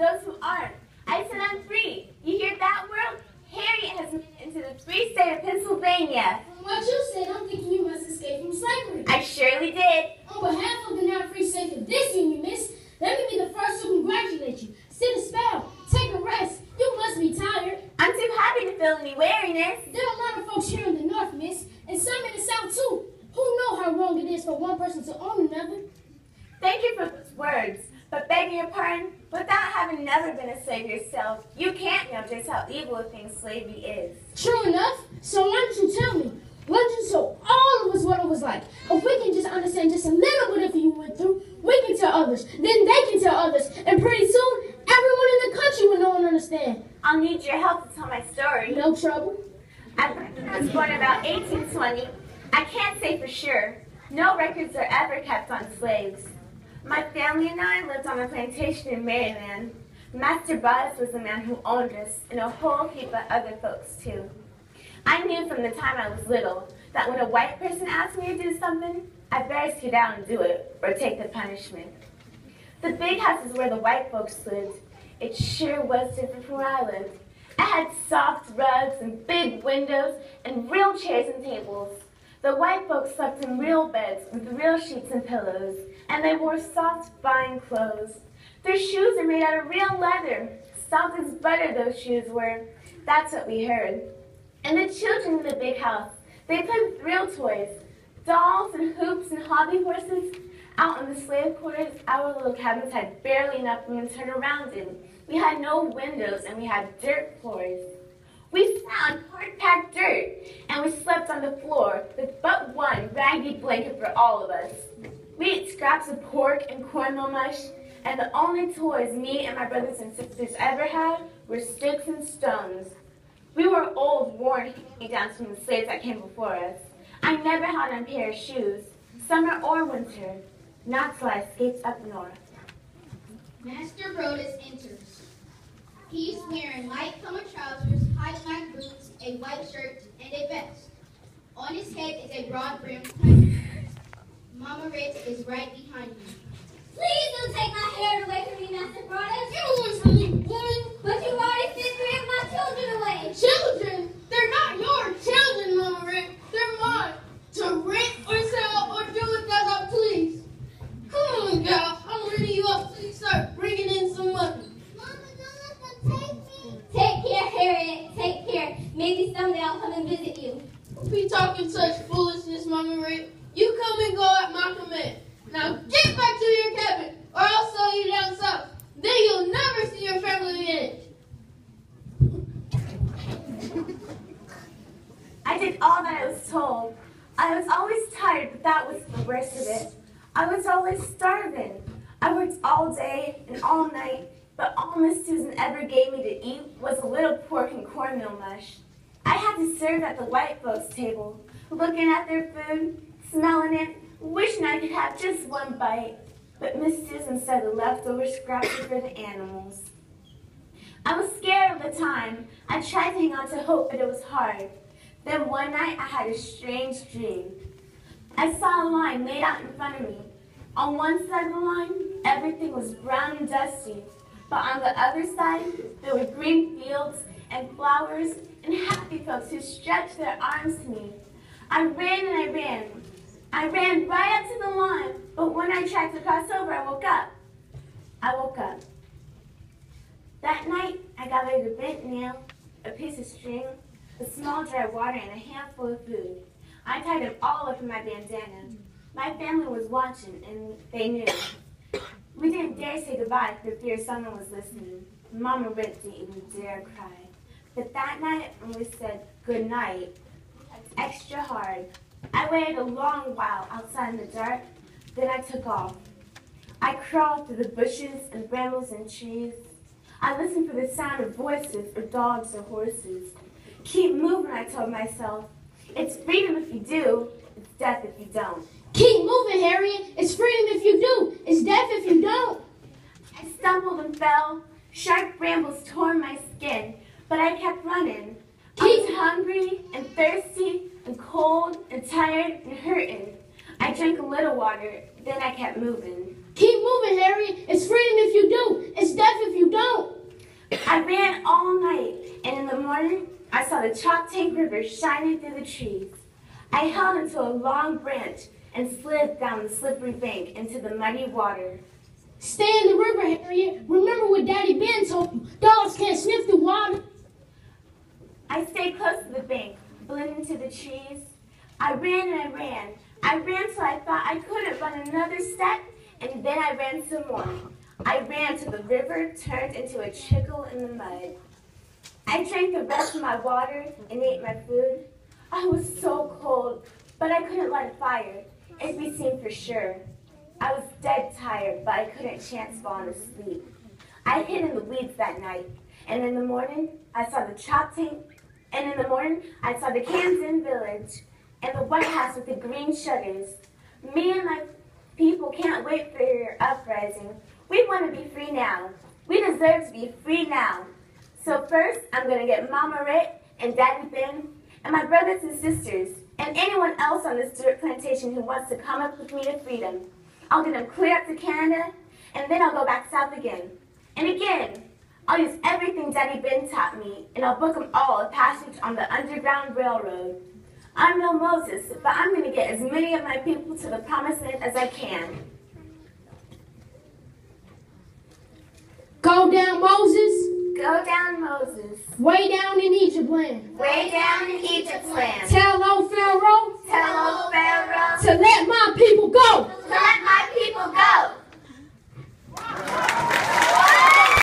those who aren't. I said I'm free. You hear that, world? Harriet has made it into the free state of Pennsylvania. From what you said, I'm thinking you must escape from slavery. I surely did. On behalf of the now free state of this union, miss, let me be the first to congratulate you. Sit a spell. Take a rest. You must be tired. I'm too happy to feel any weariness. There are a lot of folks here in the north, miss, and some in the south too, who know how wrong it is for one person to own another. Thank you for those words, but begging your pardon, without having never been a slave yourself, you can't know just how evil a thing slavery is. True enough. So why don't you tell me? Why don't you tell all of us what it was like? If we can just understand just a little bit of what you went through, we can tell others. Then they can tell others. And pretty soon, everyone in the country will know and understand. I'll need your help to tell my story. No trouble. I was born about 1820. I can't say for sure. No records are ever kept on slaves. My family and I lived on a plantation in Maryland. Master Buzz was the man who owned us, and a whole heap of other folks too. I knew from the time I was little that when a white person asked me to do something, I better sit down and do it, or take the punishment. The big house is where the white folks lived. It sure was different from where I lived. I had soft rugs and big windows and real chairs and tables. The white folks slept in real beds with real sheets and pillows, and they wore soft, fine clothes. Their shoes are made out of real leather. Soft as butter those shoes were. That's what we heard. And the children in the big house, they played with real toys, dolls and hoops and hobby horses. Out in the slave quarters, our little cabins had barely enough room to turn around in. We had no windows and we had dirt floors. We sat on hard-packed dirt and we slept on the floor with but one raggy blanket for all of us. We ate scraps of pork and cornmeal mush, and the only toys me and my brothers and sisters ever had were sticks and stones. We were old, worn hand-me-downs from the slaves that came before us. I never had on a pair of shoes, summer or winter, not till I escaped up north. Master Brodus enters. He's wearing light colored trousers, high black boots, a white shirt, and a vest. On his head is a broad-brimmed hat. Mama Ritz is right behind you. Please don't take my hair away from me, Master Brodus. You don't want from me, woman. But you've already sent 3 of my children away. Children? They're not your children, Mama Ritz. They're mine. To rent or sell or do with as I please. Come on, gal. I'm ready you up so you start bringing in some money. Mama, don't let them take me. Take care, Harriet. Take care. Maybe someday I'll come and visit you. Don't be talking such foolishness, Mama Ritz. You come and go at my command. Now get back to your cabin, or I'll sell you down south. Then you'll never see your family again. I did all that I was told. I was always tired, but that was the worst of it. I was always starving. I worked all day and all night, but all Miss Susan ever gave me to eat was a little pork and cornmeal mush. I had to serve at the white folks' table, looking at their food, smelling it, wishing I could have just one bite. But Miss Susan said the leftover scraps were for the animals. I was scared at the time. I tried to hang on to hope, but it was hard. Then one night I had a strange dream. I saw a line laid out in front of me. On one side of the line, everything was brown and dusty. But on the other side, there were green fields and flowers and happy folks who stretched their arms to me. I ran and I ran. I ran right up to the line, but when I tried to cross over, I woke up. That night, I gathered a bent nail, a piece of string, a small jar of water, and a handful of food. I tied them all up in my bandana. My family was watching, and they knew. We didn't dare say goodbye for fear someone was listening. Mama Ritz didn't even dare cry. But that night, when we said good night, extra hard. I waited a long while outside in the dark, then I took off. I crawled through the bushes and brambles and trees. I listened for the sound of voices or dogs or horses. Keep moving, I told myself. It's freedom if you do, it's death if you don't. Keep moving, Harriet. It's freedom if you do, it's death if you don't. I stumbled and fell. Sharp brambles tore my skin, but I kept running. I was hungry and thirsty and cold and tired and hurting. I drank a little water, then I kept moving. Keep moving, Harriet. It's freedom if you do, it's death if you don't. I ran all night, and in the morning, I saw the Choptank River shining through the trees. I held onto a long branch and slid down the slippery bank into the muddy water. Stay in the river, Harriet. Remember what Daddy Ben told you. Dogs can't sniff the water. I stayed close to the bank, blending into the trees. I ran and I ran. I ran till I thought I couldn't run another step, and then I ran some more. I ran till the river turned into a trickle in the mud. I drank the rest of my water and ate my food. I was so cold, but I couldn't light a fire, if we seen for sure. I was dead tired, but I couldn't chance falling asleep. I hid in the weeds that night, and in the morning, I saw the Choptank, and in the morning, I saw the Camden Village, and the White House with the green shutters. Me and my people can't wait for your uprising. We want to be free now. We deserve to be free now. So first, I'm going to get Mama Rit and Daddy Ben and my brothers and sisters and anyone else on this dirt plantation who wants to come up with me to freedom. I'll get them clear up to Canada, and then I'll go back south again. And again, I'll use everything Daddy Ben taught me, and I'll book them all a passage on the Underground Railroad. I'm no Moses, but I'm going to get as many of my people to the promised land as I can. Go down, Moses. Go down, Moses. Way down in Egypt land. Way down in Egypt's land. Tell old Pharaoh. Tell old Pharaoh To let my people go. to let my people go.